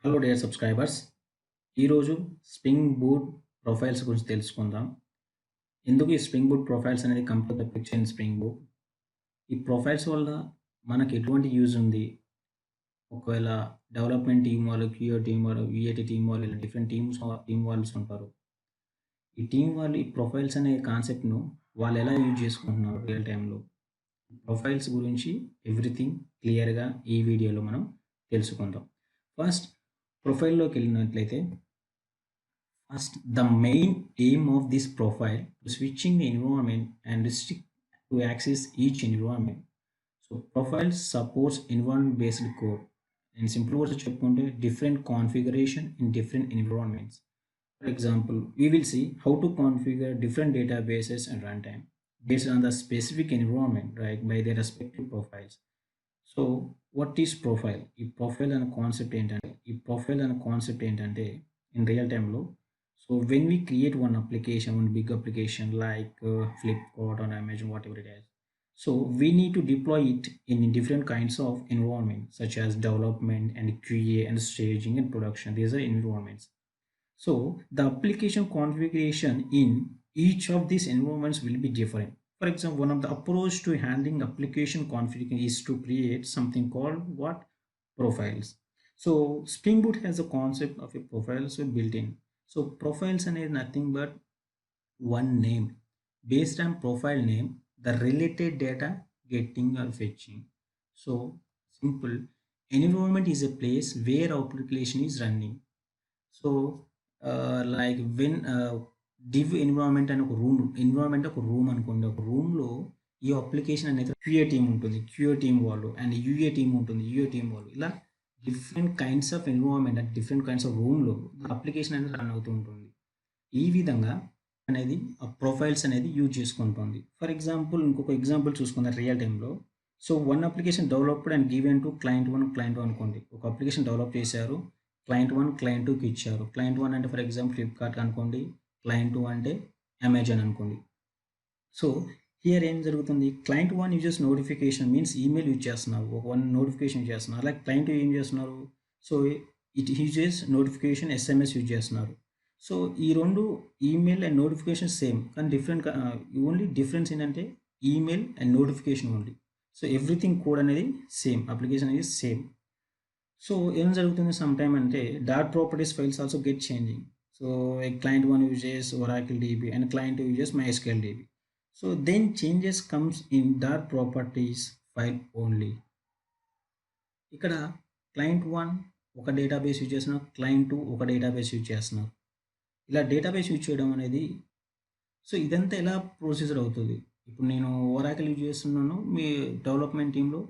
Hello dear subscribers. ఈరోజు spring Boot profiles గురించి తెలుసుకుందాం. ఎందుకు ఈ స్ప్రింగ్ బూట్ ప్రొఫైల్స్ అనేది కంప్లీట్‌గా పిక్చర్ ఇన్ స్ప్రింగ్ బూట్. ఈ ప్రొఫైల్స్ వల్ల మనకు ఎటువంటి యూజ్ ఉంది? ఒకవేళ డెవలప్‌మెంట్ టీమ్ వాళ్ళు, క్యూఏ టీమ్ వాళ్ళు, యూఏటీ టీమ్ వాళ్ళు ఇలా డిఫరెంట్ టీమ్ వాళ్ళ్స్ ఉంటారు. ఈ టీమ్ వాళ్ళు ఈ ప్రొఫైల్స్ అనే కాన్సెప్ట్‌ను వాళ్ళు ఎలా యూజ్ చేసుకుంటున్నారు రియల్ టైమ్‌లో? ప్రొఫైల్స్ గురించి ఎవ్రీథింగ్ క్లియర్‌గా ఈ వీడియోలో మనం తెలుసుకుందాం. ఫస్ట్ ప్రొఫైల్‌లోకెళ్ళినట్లయితే first, the main aim of this profile to switching the environment and restrict to access each environment. So profile supports environment-based code. In simple words, different configuration in different environments. For example, we will see how to configure different databases and runtime based on the specific environment, right, by their respective profiles. So what is profile? ఈ profile అనే concept ఏంటంటే in real టైమ్‌లో so when we create one application, one big application like Flipkart or Amazon whatever it is. So we need to deploy it in different kinds of environment such as development and QA and staging and production. These are environments. So the application configuration in each of these environments will be different. For example, one of the approach to handling application configuration is to create something called what? Profiles. So Spring Boot has a concept of a profile so built in. So profiles are nothing but one name. Based on profile name, the related data getting or fetching. So simple. Environment is a place where application is running. So like when div environment అని ఒక room అనుకోండి. ఒక రూమ్‌లో ఈ application అనేది QA team ఉంటుంది. QA team వాళ్ళు and UA team ఉంటుంది. యూఏ టీమ్ వాళ్ళు ఇలా డిఫరెంట్ కైండ్స్ ఆఫ్ ఎన్విరాన్మెంట్ అంటే డిఫరెంట్ కైండ్స్ ఆఫ్ రూమ్‌లో అప్లికేషన్ అనేది రన్ అవుతూ ఉంటుంది. ఈ విధంగా అనేది ప్రొఫైల్స్ అనేది యూజ్ చేసుకుంటుంది. ఫర్ ఎగ్జాంపుల్ ఇంకొక ఎగ్జాంపుల్ చూసుకుందాం రియల్ టైమ్‌లో. So one application developed and given to client 1, client 2 అనుకోండి. ఒక అప్లికేషన్ డెవలప్ చేశారు. క్లయింట్ 1, క్లయింట్ 2కి ఇచ్చారు. క్లయింట్ 1 అంటే ఫర్ ఎగ్జాంపుల్ ఫ్లిప్‌కార్ట్ అనుకోండి. క్లయింట్ 2 అంటే అమెజాన్ అనుకోండి. సో హియర్ ఏం జరుగుతుంది? Client 1 uses notification means email use చేస్తున్నారు. ఒక నోటిఫికేషన్ యూజ్ చేస్తున్నారు. అలాగే క్లయింట్ 2 ఏం చేస్తున్నారు? So it uses notification SMS use చేస్తున్నారు. సో ఈ 2 ఈమెయిల్ అండ్ నోటిఫికేషన్ సేమ్ కానీ ఓన్లీ డిఫరెన్స్ ఏంటంటే email and notification only. So everything code అనేది సేమ్. అప్లికేషన్ అనేది సేమ్. సో ఏం జరుగుతుంది సమ్ టైమ్ అంటే dot properties files also get changing. So client 1 uses Oracle DB and client 2 uses MySQL DB. So then changes comes in dot properties file only. ఇక్కడ client 1 ఒక database use చేస్తున్నారు. Client 2 ఒక database use చేస్తున్నారు. ఇలా database use చేయడం అనేది so ఇదంతా ఎలా ప్రొసీజర్ అవుతుంది? ఇప్పుడు నేను ఒరాకిల్ యూజ్ చేస్తున్నాను. మీ డెవలప్మెంట్ టీమ్‌లో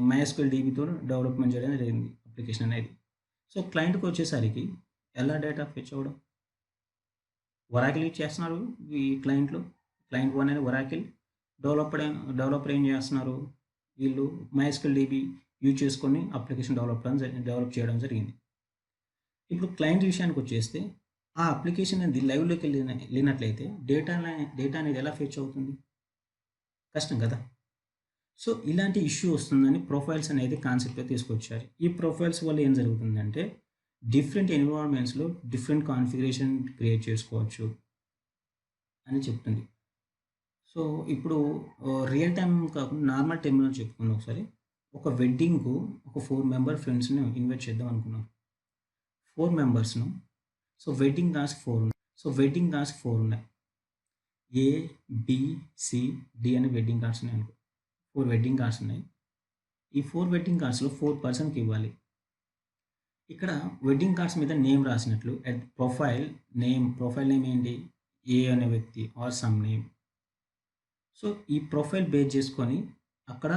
మైఎస్క్యూఎల్ డీబీతో డెవలప్మెంట్ చేయడం జరిగింది అప్లికేషన్ అనేది. సో క్లయింట్‌కి వచ్చేసరికి ఎలా డేటా ఫెచ్ అవ్వడం? ఒరాకిల్ యూజ్ చేస్తున్నారు ఈ క్లయింట్‌లో. క్లయింట్ 1 అనేది ఒరాకిల్. డెవలపర్ ఏం చేస్తున్నారు? వీళ్ళు మైఎస్క్యూఎల్ డీబీ యూజ్ చేసుకొని అప్లికేషన్ డెవలప్ చేయడం జరిగింది. ఇప్పుడు క్లయింట్ విషయానికి వచ్చేస్తే ఆ అప్లికేషన్ అనేది లైవ్‌లోకి వెళ్ళినట్లయితే డేటా అనేది ఎలా ఫెచ్ అవుతుంది? కష్టం కదా! సో ఇలాంటి ఇష్యూ వస్తుందని ప్రొఫైల్స్ అనేది కాన్సెప్ట్‌గా తీసుకొచ్చారు. ఈ ప్రొఫైల్స్ వల్ల ఏం జరుగుతుందంటే డిఫరెంట్ ఎన్విరాన్మెంట్స్‌లో డిఫరెంట్ కాన్ఫిగరేషన్ క్రియేట్ చేసుకోవచ్చు అని చెప్తుంది. సో ఇప్పుడు రియల్ టైమ్ కాకుండా నార్మల్ టైమ్‌లో చెప్పుకుందాం ఒకసారి. ఒక వెడ్డింగ్‌కు ఒక 4 మెంబర్ ఫ్రెండ్స్‌ని ఇన్వైట్ చేద్దాం అనుకున్నాం. 4 మెంబర్స్‌ను సో వెడ్డింగ్ కార్డ్స్ 4 ఉన్నాయి. వెడ్డింగ్ కార్డ్స్ 4 ఉన్నాయి. ఏ, బి, సి, డి అని వెడ్డింగ్ కార్డ్స్ ఉన్నాయనుకో. 4 వెడ్డింగ్ కార్డ్స్ ఉన్నాయి. ఈ 4 వెడ్డింగ్ కార్డ్స్‌లో 4 పర్సన్‌కి ఇవ్వాలి. ఇక్కడ వెడ్డింగ్ కార్డ్స్ మీద నేమ్ రాసినట్లు ప్రొఫైల్ నేమ్ ఏంటి? ఏ అనే వ్యక్తి ఆర్ సమ్ నేమ్. సో ఈ ప్రొఫైల్ బేస్ చేసుకొని అక్కడ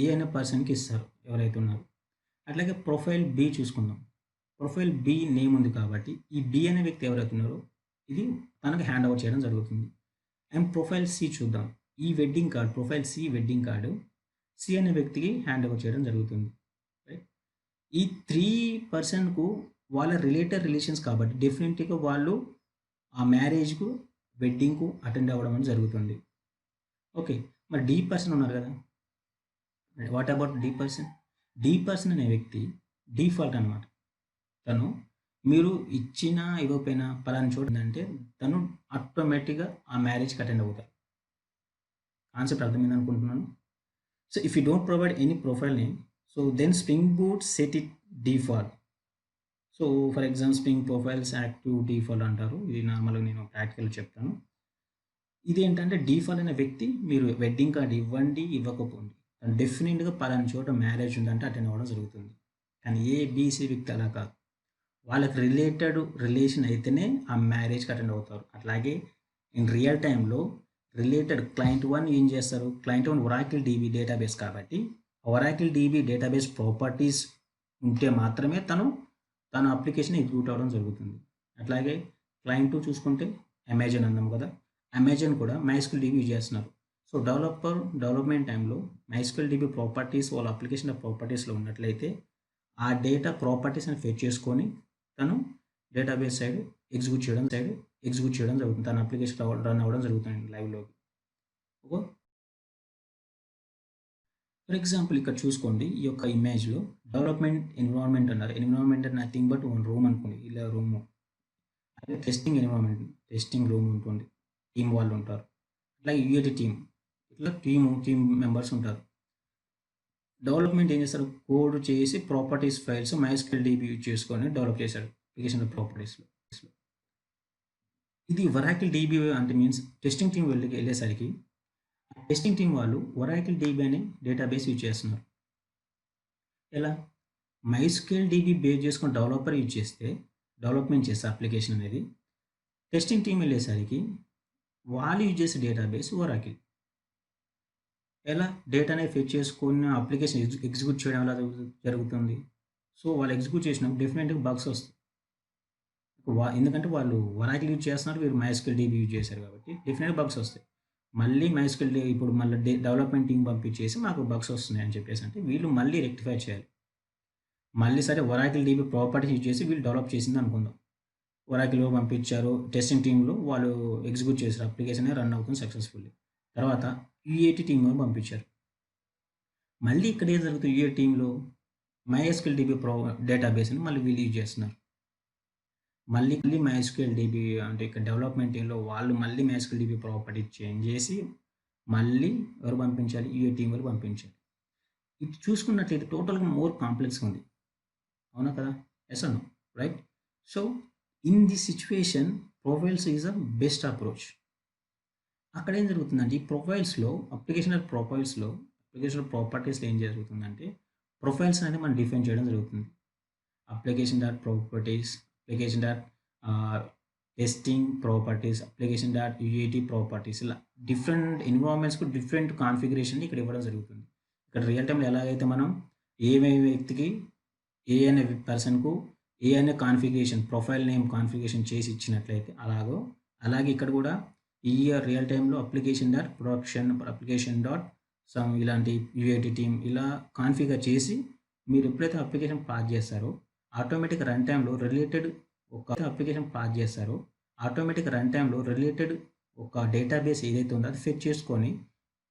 ఏ అనే పర్సన్‌కి ఇస్తారు ఎవరైతే ఉన్నారో. అట్లాగే ప్రొఫైల్ బి చూసుకుందాం. ప్రొఫైల్ బి నేమ్ ఉంది కాబట్టి ఈ బి అనే వ్యక్తి ఎవరైతే ఉన్నారో ఇది తనకి హ్యాండ్ ఓవర్ చేయడం జరుగుతుంది. అండ్ ప్రొఫైల్ సి చూద్దాం. ఈ wedding card profile C wedding card C అనే వ్యక్తికి హ్యాండ్ ఓవర్ చేయడం జరుగుతుంది. రైట్. ఈ 3 పర్సన్‌కు వాళ్ళ రిలేషన్స్ కాబట్టి డెఫినెట్‌గా వాళ్ళు ఆ మ్యారేజ్‌కు, వెడ్డింగ్‌కు అటెండ్ అవ్వడం అనేది జరుగుతుంది. ఓకే. మరి డి పర్సన్ ఉన్నారు కదా! What about D person? D person అనే వ్యక్తి డిఫాల్ట్ అనమాట. తను మీరు ఇచ్చినా, ఇవ్వకపోయినా పలానా చోట ఉందంటే తను ఆటోమేటిక్‌గా ఆ మ్యారేజ్‌కి అటెండ్ అవుతారు. కాన్సెప్ట్ అర్థమైంది అనుకుంటున్నాను. So, if you don't provide any profile name, so then Spring Boot set it default. So, for example spring profiles active default అంటారు. ఇది నార్మల్‌గా నేను ప్రాక్టికల్‌గా చెప్తాను. ఇదేంటంటే డిఫాల్ట్ అనే వ్యక్తి మీరు వెడ్డింగ్ కార్డ్ ఇవ్వండి, ఇవ్వకపోండి. డెఫినిట్‌గా పలానా చోట మ్యారేజ్ ఉందంటే అటెండ్ అవ్వడం జరుగుతుంది. కానీ ఏ, బి, సి వ్యక్తి అలా కాదు. వాళ్ళకి రిలేటెడ్ రిలేషన్ అయితేనే ఆ మ్యారేజ్‌కి అటెండ్ అవుతారు. అట్లాగే ఇన్ రియల్ టైమ్‌లో రిలేటెడ్ క్లయింట్ 1 ఏం చేస్తారు? క్లయింట్ 1 ఒరాకిల్ డీబీ డేటాబేస్ కాబట్టి, ఒరాకిల్ డీబీ డేటాబేస్ ప్రాపర్టీస్ ఉంటే మాత్రమే తన అప్లికేషన్ ఎగ్జిక్యూట్ అవ్వడం జరుగుతుంది. అట్లాగే క్లయింట్ 2 చూసుకుంటే అమెజాన్ అన్నాం కదా! అమెజాన్ కూడా మైస్క్యూఎల్ డీబీ యూజ్ చేస్తున్నారు. సో, డెవలప్‌మెంట్ టైమ్‌లో మైస్క్యూఎల్ డీబీ ప్రాపర్టీస్ వాళ్ళ అప్లికేషన్ ప్రాపర్టీస్‌లో ఉన్నట్లయితే, ఆ డేటా ప్రాపర్టీస్‌ని ఫెచ్ చేసుకొని తను డేటాబేస్ ఎగ్జిక్యూట్ చేయడం జరుగుతుంది. తన అప్లికేషన్ రన్ అవ్వడం జరుగుతుంది లైవ్‌లోకి. ఓకే. ఫర్ ఎగ్జాంపుల్ ఇక్కడ చూసుకోండి. ఈ యొక్క ఇమేజ్‌లో డెవలప్‌మెంట్ ఎన్విరాన్మెంట్ అన్నారు. ఎన్విరాన్మెంట్ అంటే నథింగ్ బట్ వన్ రూమ్ అనుకోండి. ఇలా రూము. అదే టెస్టింగ్ ఎన్విరాన్మెంట్. టెస్టింగ్ రూమ్ ఉంటుంది. టీమ్ వాళ్ళు ఉంటారు. అట్లాగే యూఏటీ టీమ్. ఇట్లా టీమ్ మెంబర్స్ ఉంటారు. డెవలప్‌మెంట్ ఏం చేస్తారు? కోడ్ చేసి ప్రాపర్టీస్ ఫైల్స్ మైస్క్యూఎల్ డీబీ యూజ్ చేసుకొని డెవలప్ చేశాడు. అప్లికేషన్ ప్రాపర్టీస్‌లో. ఇది ఒరాకిల్ డీబీ అంటే మీన్స్ టెస్టింగ్ టీమ్ వెళ్ళేసరికి టెస్టింగ్ టీమ్ వాళ్ళు ఒరాకిల్ డీబీ అనే డేటాబేస్ యూజ్ చేస్తున్నారు. ఎలా? మైస్క్యూఎల్ డీబీ బేస్ చేసుకొని డెవలపర్ యూజ్ చేస్తే డెవలప్‌మెంట్ చేస్తే అప్లికేషన్ అనేది టెస్టింగ్ టీమ్ వెళ్ళేసరికి వాళ్ళు యూజ్ చేసే డేటాబేస్ ఒరాకిల్. ఎలా? డేటాని ఫెచ్ చేసుకొని అప్లికేషన్ ఎగ్జిక్యూట్ చేయడం ఎలా జరుగుతుంది? సో, వాళ్ళు ఎగ్జిక్యూట్ చేసినప్పుడు డెఫినిట్‌గా బగ్స్ వస్తాయి. ఎందుకంటే వాళ్ళు ఒరాకిల్ యూజ్ చేస్తున్నారు. వీళ్ళు మైస్క్యూఎల్ డీబీ యూజ్ చేశారు కాబట్టి డెఫినిట్‌గా బగ్స్ వస్తాయి. మళ్ళీ మైస్క్యూఎల్ ఇప్పుడు మళ్ళీ డెవలప్‌మెంట్ టీమ్ పంపించేసి మాకు బగ్స్ వస్తున్నాయని చెప్పేసి అంటే వీళ్ళు మళ్ళీ రెక్టిఫై చేయాలి. మళ్ళీ సరే ఒరాకిల్ డీబీ ప్రాపర్టీస్ యూజ్ చేసి వీళ్ళు డెవలప్ చేసింది అనుకుందాం. ఒరాకిల్‌లో పంపించారు. టెస్టింగ్ టీమ్‌లో వాళ్ళు ఎగ్జిక్యూట్ చేసారు. అప్లికేషన్ రన్ అవుతుంది సక్సెస్‌ఫుల్లీ. తర్వాత యూఏటీ టీమ్ వాళ్ళు పంపించారు. మళ్ళీ ఇక్కడ ఏం జరుగుతుంది యూఏటీ టీమ్‌లో మైఎస్క్యూఎల్ డీబీ డేటాబేస్‌ని మళ్ళీ వీళ్ళు యూజ్ చేస్తున్నారు. మళ్ళీ మైఎస్క్యూఎల్ డీబీ అంటే ఇక్కడ డెవలప్‌మెంట్ టీమ్‌లో వాళ్ళు మళ్ళీ మైఎస్క్యూఎల్ డీబీ ప్రాపర్టీ చేంజ్ చేసి మళ్ళీ ఎవరు పంపించాలి? యూఏటీ టీమ్ వాళ్ళు పంపించాలి. ఇది చూసుకున్నట్లయితే టోటల్‌గా మోర్ కాంప్లెక్స్‌గా ఉంది. అవునా కదా? Yes or no? Right? So, in this situation profiles is the best approach. అక్కడ ఏం జరుగుతుందంటే ఈ అప్లికేషన్ ప్రాపర్టీస్‌లో ఏం జరుగుతుందంటే ప్రొఫైల్స్ అనేది మనం డిఫైన్ చేయడం జరుగుతుంది. Application dot properties, application dot ah, testing properties, application dot UAT properties ఇలా డిఫరెంట్ ఎన్విరాన్మెంట్స్‌కి డిఫరెంట్ కాన్ఫిగరేషన్ ఇక్కడ ఇవ్వడం జరుగుతుంది. ఇక్కడ రియల్ టైమ్‌లో ఎలాగైతే మనం వ్యక్తికి అనే పర్సన్‌కు అనే ప్రొఫైల్ నేమ్ కాన్ఫిగరేషన్ చేసి ఇచ్చినట్లయితే అలాగే ఇక్కడ కూడా ఈ రియల్ టైమ్‌లో అప్లికేషన్ డాట్ సమ్ ఇలాంటి యూఐటీ టీమ్ ఇలా కాన్ఫిగర్ చేసి మీరు ఎప్పుడైతే అప్లికేషన్ పాస్ చేస్తారో ఆటోమేటిక్ రన్ టైమ్‌లో రిలేటెడ్ ఒక డేటాబేస్ ఏదైతే ఉందో అది ఫెచ్ చేసుకొని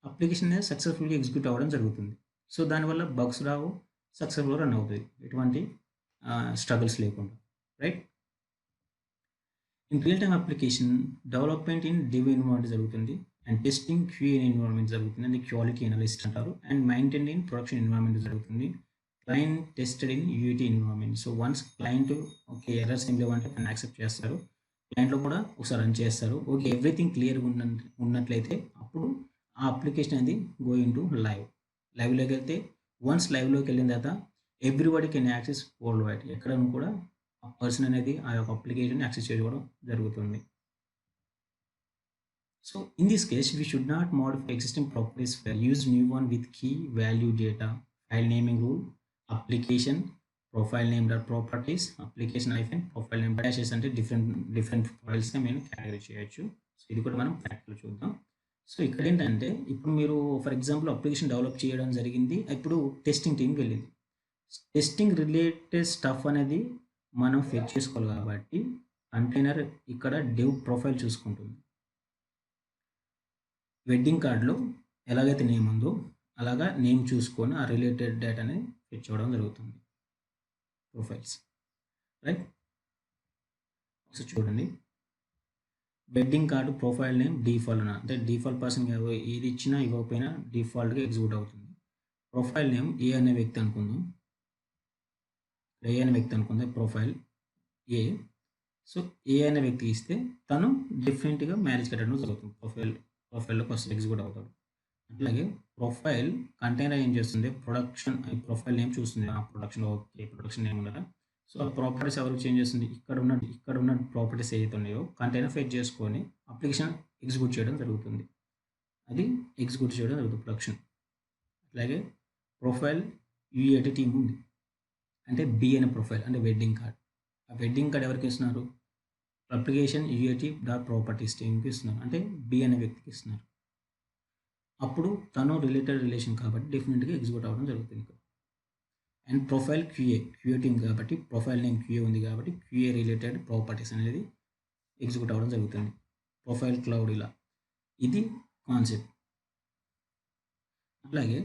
అప్లికేషన్ అనేది సక్సెస్‌ఫుల్‌గా ఎగ్జిక్యూట్ అవ్వడం జరుగుతుంది. సో, దానివల్ల బగ్స్ రావు. సక్సెస్‌ఫుల్‌గా రన్ అవుతది. ఎటువంటి స్ట్రగుల్స్ లేకుండా. Right? In real time application development in dev environment జరుగుతుంది. అండ్ టెస్టింగ్ క్యూఏ ఎన్విరాన్మెంట్ జరుగుతుంది. అంటే క్వాలిటీ అనలిస్ట్ అంటారు. And maintained in production environment జరుగుతుంది. Client tested in UAT environment. So, once client okay errors ఏం లేవంటే దాన్ని accept చేస్తారు. క్లయింట్‌లో కూడా ఒకసారి రన్ చేస్తారు. ఓకే ఎవ్రీథింగ్ క్లియర్‌గా ఉన్నట్లయితే అప్పుడు ఆ అప్లికేషన్ అనేది గోయింగ్ టు లైవ్. లైవ్‌లోకెళ్తే వన్స్ లైవ్‌లోకి వెళ్ళిన తర్వాత everybody can access world wide. ఎక్కడైనా కూడా ఆ పర్సన్ అనేది ఆ యొక్క అప్లికేషన్‌ని యాక్సెస్ చేసుకోవడం జరుగుతుంది. So, in this case we should not modify existing properties for use new one with key value data, file naming rule, application, profile name dot properties, application hyphen profile name dashes అంటే different ఫైల్స్‌గా మేము category చేయొచ్చు. So, ఇది కూడా మనం ప్రాక్టికల్‌గా చూద్దాం. So, ఇక్కడేంటంటే ఇప్పుడు మీరు ఫర్ ఎగ్జాంపుల్ అప్లికేషన్ డెవలప్ చేయడం జరిగింది. ఇప్పుడు టెస్టింగ్ టీమ్‌కి వెళ్ళింది. టెస్టింగ్ రిలేటెడ్ స్టఫ్ అనేది మనం ఫెచ్ చేసుకోవాలి కాబట్టి కంటైనర్ ఇక్కడ డివ్ ప్రొఫైల్ చూసుకుంటుంది. వెడ్డింగ్ కార్డ్‌లో ఎలాగైతే నేమ్ ఉందో అలాగా నేమ్ చూసుకొని ఆ రిలేటెడ్ డేటాని ఫెచ్ అవ్వడం జరుగుతుంది. Profiles, right. సో చూడండి, wedding card profile name default అని, అంటే డిఫాల్ట్ పర్సన్ ఏది ఇచ్చినా ఇవ్వకపోయినా డిఫాల్ట్గా ఎగ్జిక్యూట్ అవుతుంది. ప్రొఫైల్ నేమ్ ఏ అనే వ్యక్తి అనుకుందాం, ప్రొఫైల్ ఏ. సో ఏ అనే వ్యక్తి ఇస్తే తను డిఫరెంట్గా మ్యారేజ్ కట్టడం జరుగుతుంది, ప్రొఫైల్లోకి వస్తుంది, ఎగ్జిక్యూట్ అవుతాడు. అట్లాగే ప్రొఫైల్ కంటైనర్ ఏం చేస్తుంది, ప్రొడక్షన్ ప్రొఫైల్ నేమ్ చూస్తుంది, ఆ ప్రొడక్షన్ ఓకే, ప్రొడక్షన్ నేమ్ ఉన్నదా. సో ఆ ప్రాపర్టీస్ ఎవరికి చేంజ్ చేస్తుంది, ఇక్కడ ఉన్న ప్రాపర్టీస్ ఏదైతే ఉన్నాయో కంటైనర్ ఫెచ్ చేసుకొని అప్లికేషన్ ఎగ్జిక్యూట్ చేయడం జరుగుతుంది, అది ఎగ్జిక్యూట్ చేయడం జరుగుతుంది ప్రొడక్షన్. అట్లాగే ప్రొఫైల్ యూఏటి టీమ్ ఉంది, అంటే బి అనే ప్రొఫైల్ అంటే వెడ్డింగ్ కార్డ్. ఆ వెడ్డింగ్ కార్డ్ ఎవరికి ఇస్తున్నారు, అప్లికేషన్ యూఏటి డాట్ ప్రాపర్టీస్ టీమ్కి ఇస్తున్నారు, అంటే బి అనే వ్యక్తికి ఇస్తున్నారు. అప్పుడు తను రిలేషన్ కాబట్టి డెఫినెట్గా ఎగ్జిక్యూట్ అవ్వడం జరుగుతుంది. అండ్ ప్రొఫైల్ క్యూఏ టీమ్ కాబట్టి ప్రొఫైల్ నేమ్ క్యూఏ ఉంది కాబట్టి క్యూఏ రిలేటెడ్ ప్రాపర్టీస్ అనేది ఎగ్జిక్యూట్ అవ్వడం జరుగుతుంది, ప్రొఫైల్ క్లౌడ్. ఇలా ఇది కాన్సెప్ట్. అట్లాగే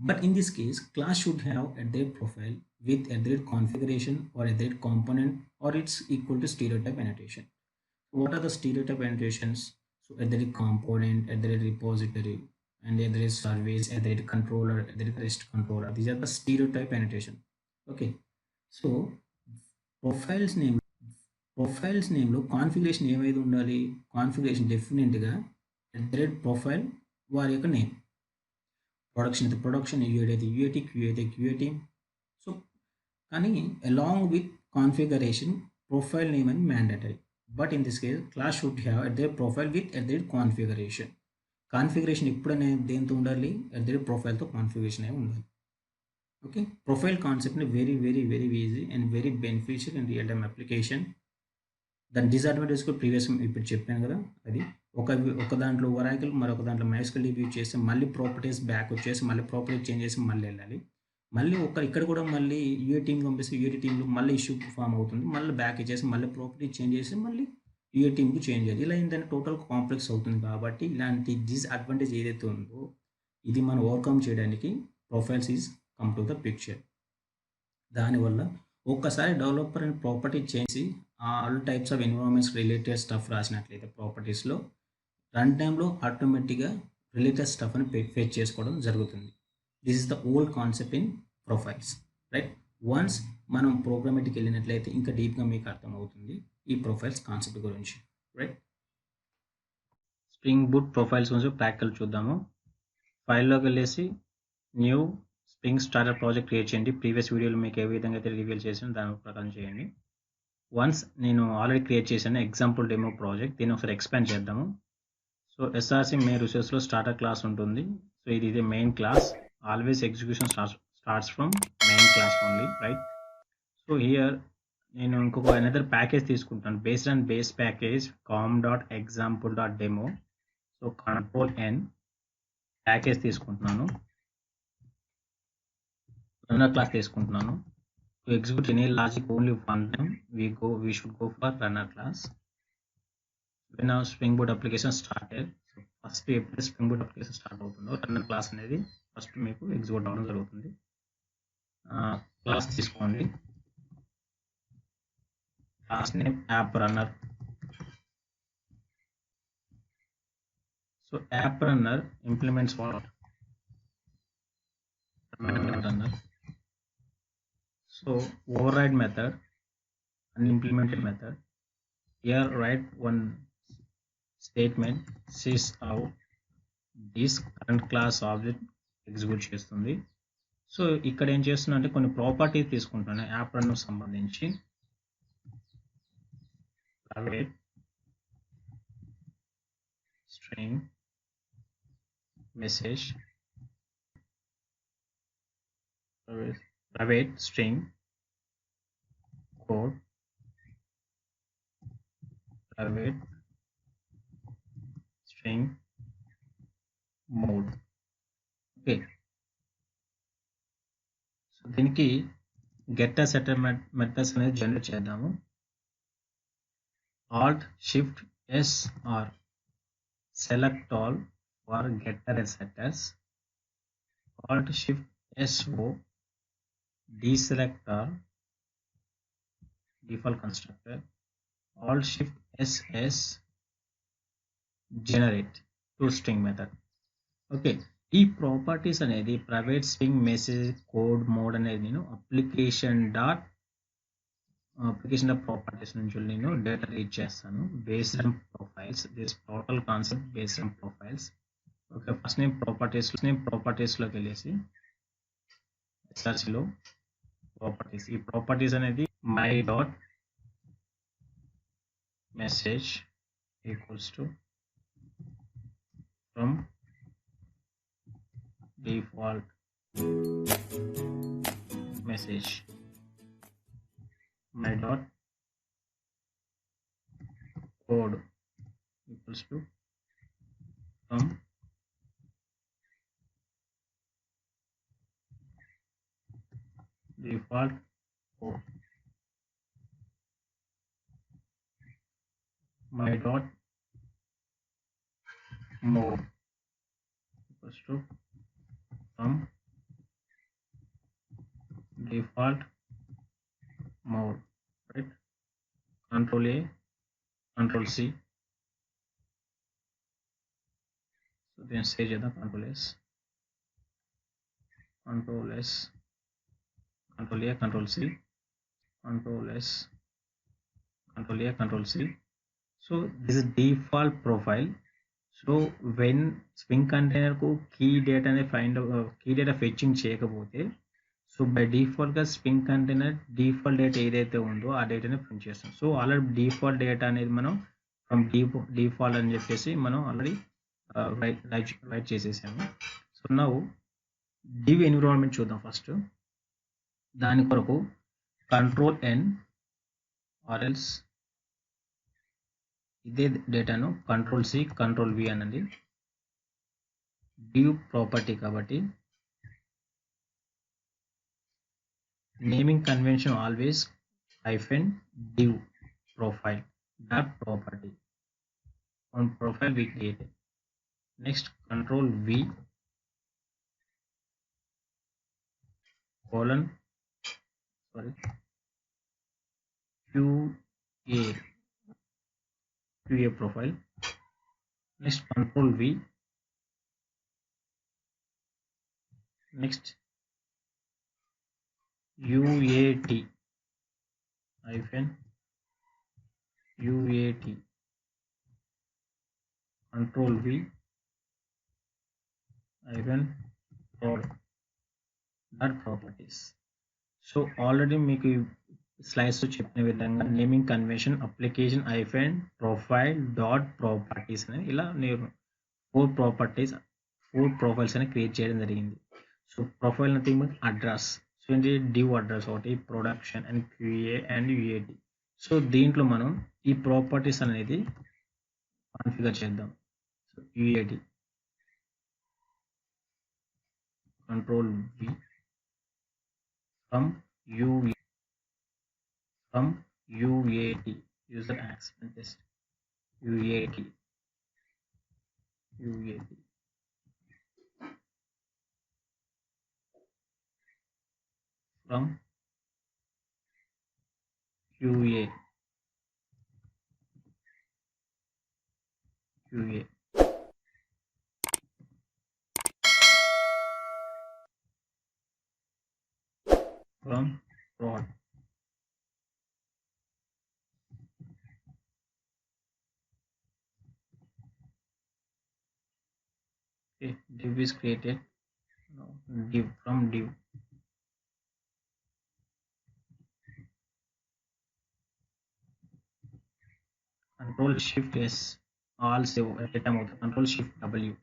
but in this case class should have profile with configuration or component, or it's equal to stereotype annotation. What are the stereotype annotations? So component, repository, and service, controller, REST controller. These are the stereotype annotation. Okay. So profiles నేమ్లో configuration ఏమైతే ఉండాలి, configuration డెఫినెట్గా profile వారి యొక్క name, production అయితే production, UAT అయితే UAT, QA అయితే QAT. So కానీ along with configuration profile name అని mandatory. But in this case class should have profile with configuration. Configuration ఎప్పుడనే దేంతో ఉండాలి, ప్రొఫైల్తో కాన్ఫిగరేషన్ అయి ఉండాలి. ఓకే. ప్రొఫైల్ కాన్సెప్ట్ని very very very easy and very beneficial in real time application. దాని disadvantage కూడా ప్రీవియస్ ఇప్పుడు చెప్పాను కదా, అది ఒక దాంట్లో ఒరాకిల్, మరొక దాంట్లో MySQL యూజ్ చేస్తే మళ్ళీ ప్రాపర్టీస్ బ్యాక్ వచ్చేసి మళ్ళీ ప్రాపర్టీస్ చేంజ్ చేసి మళ్ళీ వెళ్ళాలి, మళ్ళీ ఇక్కడ కూడా మళ్ళీ యూఏ టీమ్ పంపిస్తే యూఏ టీంలో మళ్ళీ ఇష్యూ ఫామ్ అవుతుంది, మళ్ళీ బ్యాక్ ఇచ్చేసి మళ్ళీ ప్రాపర్టీ చేంజ్ చేసి మళ్ళీ యూఏ టీమ్కి చేంజ్ చేయాలి. ఇలా ఏంటంటే టోటల్ కాంప్లెక్స్ అవుతుంది. కాబట్టి ఇలాంటి డిసడ్వాంటేజ్ ఏదైతే ఉందో ఇది మనం ఓవర్కమ్ చేయడానికి profiles is come to the picture. దానివల్ల ఒక్కసారి డెవలపర్ అండ్ ప్రాపర్టీ చేసి all types of environments related stuff రాసినట్లయితే ప్రాపర్టీస్లో రన్ టైంలో ఆటోమేటిక్గా రిలేటెడ్ స్టఫ్ అని ఫెచ్ చేసుకోవడం జరుగుతుంది. This is the old concept in profiles, right. Once మనం ప్రోగ్రామేటిక్ వెళ్ళినట్లయితే ఇంకా డీప్గా మీకు అర్థమవుతుంది ఈ ప్రొఫైల్స్ కాన్సెప్ట్ గురించి, రైట్. స్ప్రింగ్ బూట్ ప్రొఫైల్స్ గురించి ప్రాక్టికల్ చూద్దాము. ఫైల్లోకి వెళ్ళేసి new Spring starter project create చేయండి. ప్రీవియస్ వీడియోలో మీకు ఏ విధంగా అయితే రివీల్ చేసాను దాని ప్రకారం చేయండి. వన్స్ నేను ఆల్రెడీ క్రియేట్ చేశాను ఎగ్జాంపుల్ డెమో ప్రాజెక్ట్, దీన్ని ఒకసారి ఎక్స్పాండ్ చేద్దాము. సో SRC మెయిన్ రిసోర్స్లో స్టార్టర్ క్లాస్ ఉంటుంది. సో ఇది main class, always execution starts from main class only, right. So here నేను ఇంకొక అనదర్ ప్యాకేజ్ తీసుకుంటాను, based on base package com.example.demo. So Ctrl+N package తీసుకుంటున్నాను, రన్నర్ క్లాస్ తీసుకుంటున్నాను. To execute any logic only one time, we should go for runner class. When our Spring Boot application started, so first ఎప్పుడు Spring Boot application start అవుతుందో runner class అనేది first మీకు execute అవ్వడం జరుగుతుంది. Class తీసుకోండి, class name app runner. So app runner implements what runner. So override method and implemented method. Here write one statement, sys out this current class object execute చేస్తుంది. So ఇక్కడ ఏం చేస్తున్నా అంటే కొన్ని ప్రాపర్టీ తీసుకుంటాను యాప్ రన్ సంబంధించి. private string message, private string code, private string mode. Okay. So దీనికి get setter methods అనేది జనరేట్ చేద్దాము. Alt+Shift+S or select all for getter and setters. Alt+Shift+SO deselect all default constructor, alt shift ss generate to string method. Okay. ఈ properties అనేది private string message code mode అనేది నేను application dot properties నుంచి నేను data read చేస్తాను based on profiles. This total concept based on profiles. Okay, first నేను ప్రాపర్టీస్లోకి వెళ్ళేసి ఎస్ఆర్సిలో properties, ఈ ప్రాపర్టీస్ అనేది my dot message equals to from default message my dot code equals to from default code my dot mode equals to from default mode, right? Control A, Control C. So then say the Control S, Control S, Control A, Control C, Control S, Control A, Control C. So this is default profile. So when Spring Container को key data ने find key data fetching చేయకపోతే so by డిఫాల్ట్గా spring container default data ఏదైతే ఉందో ఆ డేటాని print చేస్తాం. So already default data అనేది మనం ఫ్రమ్ డిఫాల్ట్ అని చెప్పేసి మనం ఆల్రెడీ రైట్ చేసేసాము. సో నౌ డివ్ ఎన్విరాన్మెంట్ చూద్దాం ఫస్ట్. దాని కొరకు కంట్రోల్ ఎన్ ఆర్ఎల్స్ ఇదే డేటాను కంట్రోల్ సి కంట్రోల్ వి అనండి. డివ్ ప్రాపర్టీ కాబట్టి naming convention always hyphen div profile dot property. On profile we create. Next control V colon QA profile. Next control V. Next UAT hyphen UAT control V hyphen prod dot properties. So already మీకు slides చెప్పిన విధంగా naming convention application hyphen profile dot properties అని ఇలా నేను 4 profiles అని create చేయడం జరిగింది. So profile nothing but address. So ఏంటి డివ్ అడ్రస్ ఒకటి, production and QA and UAT. So దీంట్లో మనం ఈ ప్రాపర్టీస్ అనేది కాన్ఫిగర్ చేద్దాం. So UAT control V from UAT user acceptance test UAT from QA from prod. Okay, div is created. Now div from div control shift S all save at a time of control shift W.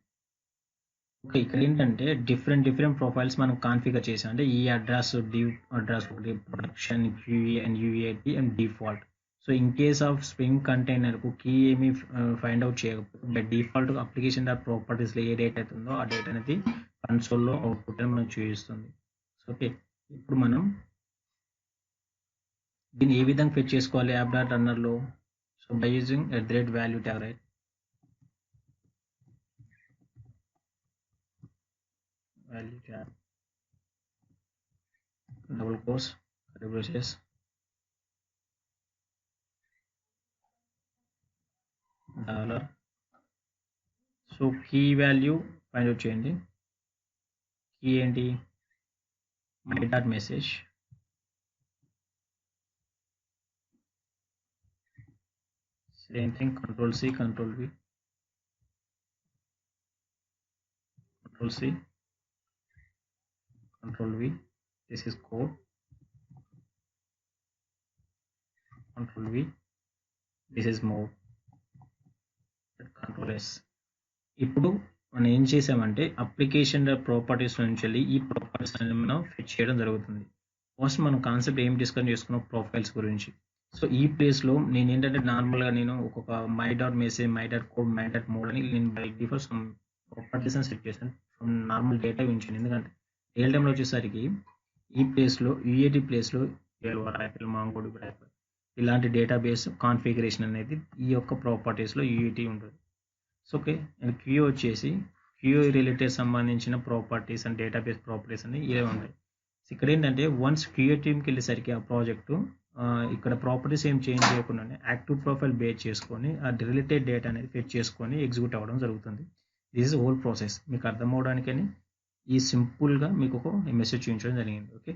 Okay, ఇక్కడ ఏంటంటే different profiles మనం configure చేసాం. అంటే ఈ address dev address ఒకటి, production QA and UAT and default. So in case of spring కంటైనర్కు key ఏమి find out చేయకపోతే బై డిఫాల్ట్ అప్లికేషన్ డాట్ ప్రాపర్టీస్లో ఏ డేటా అవుతుందో ఆ డేటా అనేది కన్సోల్లో అవుట్పుట్ అని మనకు చూపిస్తుంది. ఓకే, ఇప్పుడు మనం దీన్ని ఏ విధంగా ఫెచ్ చేసుకోవాలి యాప్ డాట్ రన్నర్లో? So by using @value tag, right? value tag double quotes braces dollar. So key value find out చేయండి. కీ ఏంటి? My dot message. Same thing, control C, control V, control C, control V. This is code, control V. This is mode, control S. ఇప్పుడు మనం ఏం చేసామంటే application properties నుంచి వెళ్ళి ఈ properties అనేది మనం ఫిట్ చేయడం జరుగుతుంది. ఫస్ట్ మనం కాన్సెప్ట్ ఏం డిస్కస్ చేసుకున్నాం, ప్రొఫైల్స్ గురించి. సో ఈ ప్లేస్లో నేను ఏంటంటే నార్మల్గా నేను ఒక్కొక్క my dot message, my dot code, my dot mode అని నేను బై డిఫాల్ట్ సమ్ ప్రాపర్టీస్ అని సెట్ చేశాను ఫ్రమ్ నార్మల్ డేటా ఉంచాను. ఎందుకంటే రియల్ టైంలో వచ్చేసరికి ఈ ప్లేస్లో యూఏటీ ప్లేస్లో యాపిల్, మాంగో, ఇలాంటి డేటాబేస్ కాన్ఫిగరేషన్ అనేది ఈ యొక్క ప్రాపర్టీస్లో యూఏటీ ఉంటుంది. సో ఓకే, అండ్ క్యూ వచ్చేసి క్యూ రిలేటెడ్ సంబంధించిన ప్రాపర్టీస్ అండ్ డేటాబేస్ ప్రాపర్టీస్ అని ఇవే ఉంటాయి. ఇక్కడ ఏంటంటే వన్స్ క్యూ టీమ్కి వెళ్ళేసరికి ఆ ప్రాజెక్టు ఇక్కడ ప్రాపర్టీస్ ఏం చేంజ్ చేయకుండానే యాక్టివ్ ప్రొఫైల్ బేస్ చేసుకొని ఆ రిలేటెడ్ డేటా అనేది ఫెచ్ చేసుకొని ఎగ్జిక్యూట్ అవ్వడం జరుగుతుంది. This is whole process. మీకు అర్థం అవడానికని ఈ సింపుల్గా మీకు ఒక మెసేజ్ చూపించడం జరిగింది. ఓకే,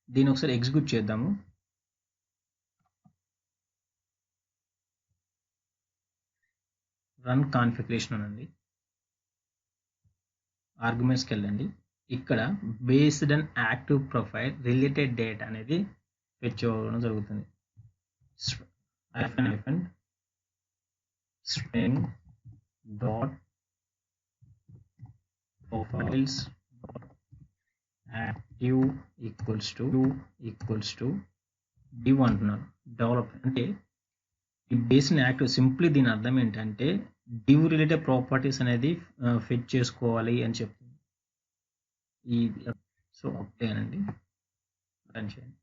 దీన్ని ఒకసారి ఎగ్జిక్యూట్ చేద్దాము. రన్ కాన్ఫిగరేషన్ అనండి, ఆర్గ్యుమెంట్స్కి వెళ్ళండి. ఇక్కడ based and active profile related data అనేది ఫెచ్ అవ్వడం జరుగుతుంది. String dot profiles active equals to div అంటున్నారు. డెవలప్ అంటే ఈ బేస్డ్ యాక్టివ్, సింప్లీ దీని అర్థం ఏంటంటే div రిలేటెడ్ ప్రాపర్టీస్ అనేది ఫెచ్ చేసుకోవాలి అని చెప్తుంది. ఈ సో అప్లై అనండి, రన్ చేయండి.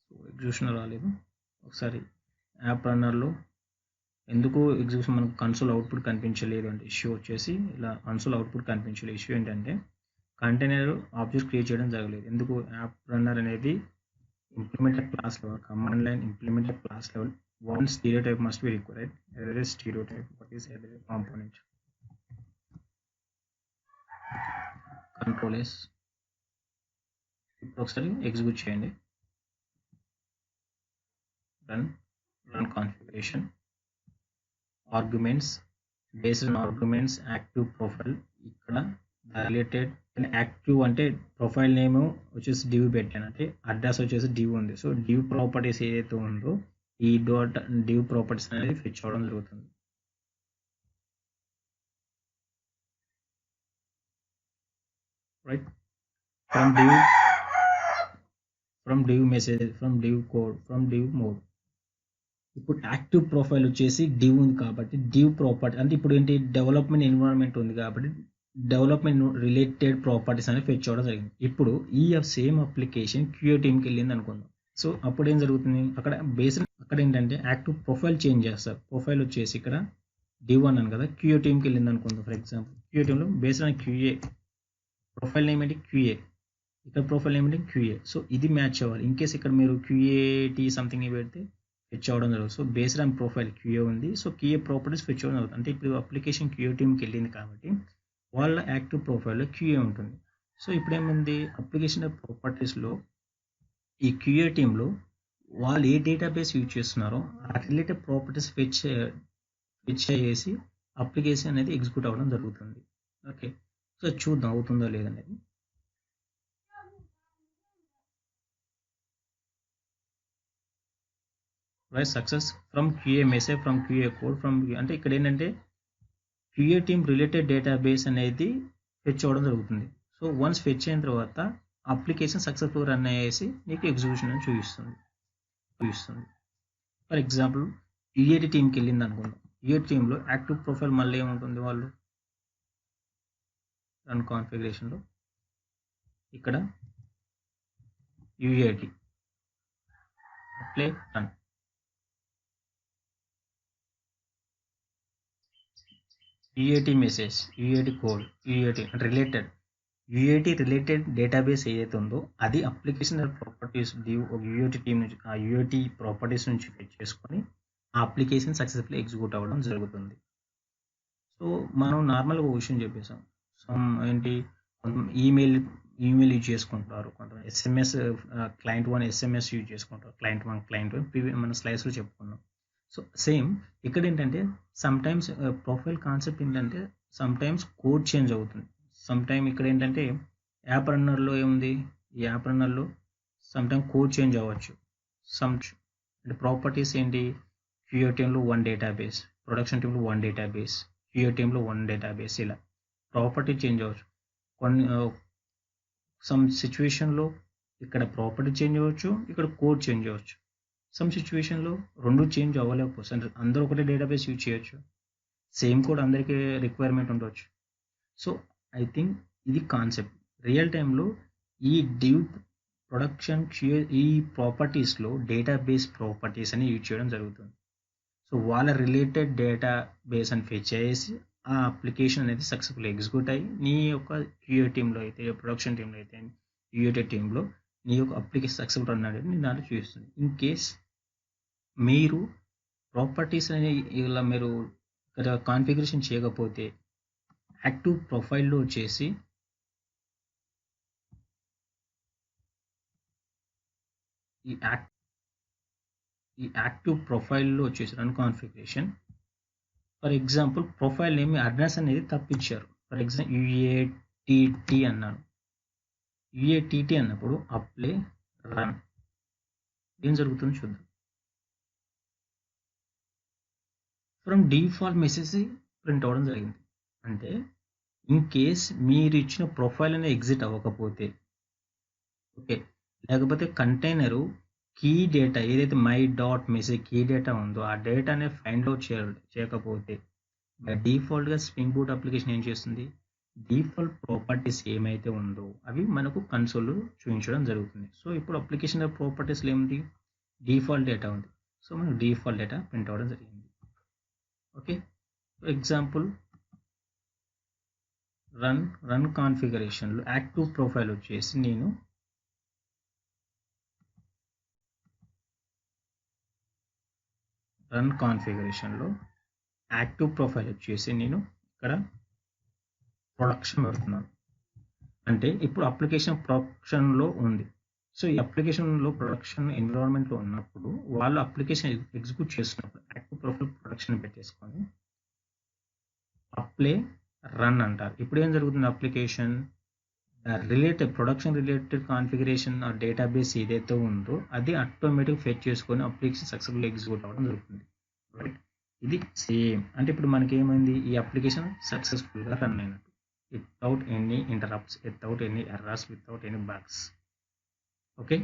సో ఎగ్జిక్యూషన్ రాలేదు. ఒకసారి యాప్ రన్నర్లో ఎందుకు ఎగ్జిక్యూషన్ మనకు కన్సోల్ అవుట్పుట్ కనిపించలేదు అంటే ఇష్యూ వచ్చేసి ఇలా కన్సోల్ అవుట్పుట్ కనిపించలేదు. ఇష్యూ ఏంటంటే కంటైనర్ ఆబ్జెక్ట్ క్రియేట్ చేయడం జరగలేదు. ఎందుకు? యాప్ రన్నర్ అనేది implemented class level, command line implemented class level, one stereotype must be required. Error is stereotype. What is error component? Control S. ఇప్పుడు ఒకసారి ఎగ్జిక్యూట్ చేయండి. Run configuration, arguments, based on arguments active profile. ఇక్కడ related active అంటే profile name వచ్చేసి div పెట్టాను, అంటే address వచ్చేసి div ఉంది. సో డివ్ ప్రాపర్టీస్ ఏదైతే ఉందో ఈ డాట్ డివ్ ప్రాపర్టీస్ అనేది ఫెచ్ అవ్వడం జరుగుతుంది. Right, from div message, from div code, from div mode. ఇప్పుడు యాక్టివ్ ప్రొఫైల్ వచ్చేసి డివ్ ఉంది కాబట్టి డివ్ ప్రాపర్టీ అంటే ఇప్పుడు ఏంటి, డెవలప్మెంట్ ఎన్విరాన్మెంట్ ఉంది కాబట్టి డెవలప్మెంట్ రిలేటెడ్ ప్రాపర్టీస్ అనేది ఫెచ్ అవ్వడం జరిగింది. ఇప్పుడు ఈ సేమ్ అప్లికేషన్ క్యూఏ టీమ్కి వెళ్ళింది అనుకుందాం. సో అప్పుడు ఏం జరుగుతుంది, అక్కడ బేస్డ్ అక్కడ ఏంటంటే యాక్టివ్ ప్రొఫైల్ చేంజ్ చేస్తారు. ప్రొఫైల్ వచ్చేసి ఇక్కడ డివ్ అన్నాను కదా, క్యూఏ టీమ్కి వెళ్ళింది అనుకుందాం. ఫర్ ఎగ్జాంపుల్ క్యూఏ టీంలో based on QA profile name ఏంటి క్యూఏ, ఇక్కడ ప్రొఫైల్ నేమ్ ఏంటి క్యూఏ. సో ఇది మ్యాచ్ అవ్వాలి. ఇన్ కేస్ ఇక్కడ మీరు క్యూఏటీ సంథింగ్ పెడితే ఫెచ్ అవ్వడం జరుగుతుంది. So based on profile QA ఉంది, సో క్యూఏ ప్రాపర్టీస్ ఫెచ్ అవ్వడం జరుగుతుంది. అంటే ఇప్పుడు అప్లికేషన్ క్యూఏ టీమ్కి వెళ్ళింది కాబట్టి వాళ్ళ యాక్టివ్ ప్రొఫైల్లో క్యూఏ ఉంటుంది. సో ఇప్పుడు ఏమైంది, అప్లికేషన్ ప్రాపర్టీస్లో ఈ క్యూఏ టీంలో వాళ్ళు ఏ డేటాబేస్ యూజ్ చేస్తున్నారో ఆ రిలేటెడ్ ప్రాపర్టీస్ ఫెచ్ చేసి అప్లికేషన్ అనేది ఎగ్జిక్యూట్ అవ్వడం జరుగుతుంది. ఓకే, సో చూద్దాం అవుతుందో లేదనేది. Right, success from QA message, from QA code, from అంటే ఇక్కడ ఏంటంటే క్యూఏ టీమ్ రిలేటెడ్ డేటాబేస్ అనేది ఫెచ్ అవ్వడం జరుగుతుంది. సో వన్స్ ఫెచ్ అయిన తర్వాత అప్లికేషన్ సక్సెస్ఫుల్ రన్ అయ్యేసి మీకు ఎగ్జిక్యూషన్ అని చూపిస్తుంది. ఫర్ ఎగ్జాంపుల్ యూఏటీ టీమ్కి వెళ్ళింది అనుకుందాం. యూఏటీ టీంలో యాక్టివ్ ప్రొఫైల్ మళ్ళీ ఏముంటుంది, వాళ్ళు రన్ కాన్ఫిగరేషన్లో ఇక్కడ UAT play run. UAT message, UAT code, UAT related UAT related database ఏదైతే ఉందో అది అప్లికేషన్ ప్రాపర్టీస్ యూఏటి టీమ్ నుంచి ఆ యూఏటి ప్రాపర్టీస్ నుంచి ఫెచ్ చేసుకొని ఆ అప్లికేషన్ సక్సెస్ఫుల్లీ ఎగ్జిక్యూట్ అవ్వడం జరుగుతుంది. సో మనం నార్మల్గా ఒక విషయం చెప్పేసాం. ఏంటి, ఈమెయిల్ యూజ్ చేసుకుంటారు, కొంత ఎస్ఎంఎస్ క్లయింట్ 1 ఎస్ఎంఎస్ యూజ్ చేసుకుంటారు, క్లయింట్ 1 మన స్లైడ్స్లో చెప్పుకున్నాం. సో సేమ్ ఇక్కడ ఏంటంటే సమ్ టైమ్స్ ప్రొఫైల్ కాన్సెప్ట్ ఏంటంటే సమ్ టైమ్స్ కోడ్ చేంజ్ అవుతుంది. సమ్ టైమ్ ఇక్కడ ఏంటంటే యాప్ రన్నర్లో ఏముంది, ఈ యాప్ రన్నర్లో సమ్ టైమ్ కోడ్ చేంజ్ అవ్వచ్చు. అంటే ప్రాపర్టీస్ ఏంటి, క్యూఏ టీంలో 1 డేటాబేస్, ప్రొడక్షన్ టీంలో 1 డేటాబేస్, క్యూఏ టీంలో 1 డేటాబేస్, ఇలా ప్రాపర్టీ చేంజ్ అవ్వచ్చు. కొన్ని సమ్ సిచ్యువేషన్లో ఇక్కడ ప్రాపర్టీ చేంజ్ అవ్వచ్చు, ఇక్కడ కోడ్ చేంజ్ అవ్వచ్చు. సమ్ సిచ్యువేషన్లో రెండు చేంజ్ అవ్వలేకపోవచ్చు, అందరూ ఒకటే డేటాబేస్ యూజ్ చేయొచ్చు, సేమ్ కోడ్ అందరికీ రిక్వైర్మెంట్ ఉండవచ్చు. సో ఐ థింక్ ఇది కాన్సెప్ట్. రియల్ టైంలో ఈ డివ్ ప్రొడక్షన్ ఈ ప్రాపర్టీస్లో డేటాబేస్ ప్రాపర్టీస్ అని యూజ్ చేయడం జరుగుతుంది. సో వాళ్ళ రిలేటెడ్ డేటాబేస్ అని ఫెచ్ చేసి ఆ అప్లికేషన్ అనేది సక్సెస్ఫుల్ ఎగ్జిక్యూట్ అయ్యి నీ యొక్క క్యూఏ టీంలో అయితే, ప్రొడక్షన్ టీంలో అయితే, యూఏటీ టీంలో నీ యొక్క అప్లికేషన్ సక్సెస్ఫుల్ రన్ అనేది నేను దాంట్లో చూపిస్తుంది. ఇన్ కేస్ మీరు ప్రాపర్టీస్ అనేవి ఇలా మీరు కాన్ఫిగరేషన్ చేయకపోతే యాక్టివ్ ప్రొఫైల్లో వచ్చేసి ఈ యాక్టివ్ ప్రొఫైల్లో వచ్చేసి run configuration, for example profile name address అనేది తప్పించారు. ఫర్ ఎగ్జాంపుల్ యూఏటిటి అన్నాను. యూఏటిటి అన్నప్పుడు అప్లై రన్ ఏం జరుగుతుందో చూద్దాం. ఫ్రమ్ డిఫాల్ట్ మెసేజ్ ప్రింట్ అవ్వడం జరిగింది. అంటే ఇన్ కేస్ మీరు ఇచ్చిన ప్రొఫైల్ అనేది ఎగ్జిట్ అవ్వకపోతే, ఓకే, లేకపోతే కంటైనరు కీ డేటా ఏదైతే my dot message key data ఉందో ఆ డేటా అనేది ఫైండ్ అవుట్ చేయకపోతే బై డిఫాల్ట్గా స్ప్రింగ్ బూట్ అప్లికేషన్ ఏం చేస్తుంది, డిఫాల్ట్ ప్రాపర్టీస్ ఏమైతే ఉందో అవి మనకు కన్సోల్లో చూపించడం జరుగుతుంది. సో ఇప్పుడు అప్లికేషన్ ప్రాపర్టీస్లో ఏముంది, డిఫాల్ట్ డేటా ఉంది. సో మనకు డిఫాల్ట్ డేటా ప్రింట్ అవ్వడం జరిగింది. ఓకే, ఫర్ ఎగ్జాంపుల్ రన్ కాన్ఫిగరేషన్లో యాక్టివ్ ప్రొఫైల్ వచ్చేసి నేను రన్ కాన్ఫిగరేషన్లో యాక్టివ్ ప్రొఫైల్ వచ్చేసి నేను ఇక్కడ ప్రొడక్షన్ పెడుతున్నాను. అంటే ఇప్పుడు అప్లికేషన్ ప్రొడక్షన్లో ఉంది. సో ఈ అప్లికేషన్లో ప్రొడక్షన్ ఎన్విరాన్మెంట్లో ఉన్నప్పుడు వాళ్ళు అప్లికేషన్ ఎగ్జిక్యూట్ చేస్తున్నప్పుడు యాక్టివ్ ప్రొఫైల్ ప్రొడక్షన్ పెట్టేసుకొని అప్లై రన్ అంటారు. ఇప్పుడు ఏం జరుగుతుంది, application related production related configuration ఆ డేటాబేస్ ఏదైతే ఉందో అది ఆటోమేటిక్ ఫెచ్ చేసుకొని అప్లికేషన్ సక్సెస్ఫుల్ ఎగ్జిక్యూట్ అవ్వడం జరుగుతుంది. రైట్, ఇది సేమ్. అంటే ఇప్పుడు మనకి ఏమైంది, ఈ అప్లికేషన్ సక్సెస్ఫుల్గా రన్ అయినట్టు, without any interrupts, without any errors, without any bugs. Okay,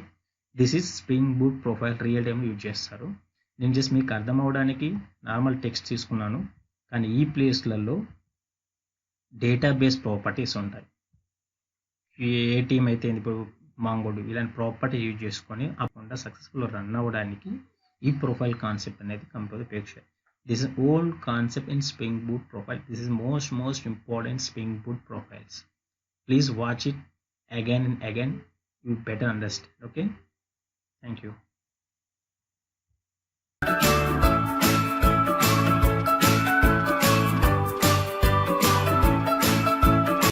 this is spring boot profile real టైంలో యూజ్ చేస్తారు. నేను జస్ట్ మీకు అర్థం అవ్వడానికి నార్మల్ టెక్స్ట్ తీసుకున్నాను, కానీ ఈ ప్లేస్లలో డేటాబేస్ ప్రాపర్టీస్ ఉంటాయి. ఏ టీమ్ అయితే ఇప్పుడు మాంగోడు ఇలాంటి ప్రాపర్టీ యూజ్ చేసుకొని అప్పుడు సక్సెస్ఫుల్ రన్ అవ్వడానికి ఈ ప్రొఫైల్ కాన్సెప్ట్ అనేది కంప్లీట్ ఉపయోగించారు. This is old concept in spring boot profile. This is most important spring boot profiles. Please watch it again and again. You better understand. Okay, thank you.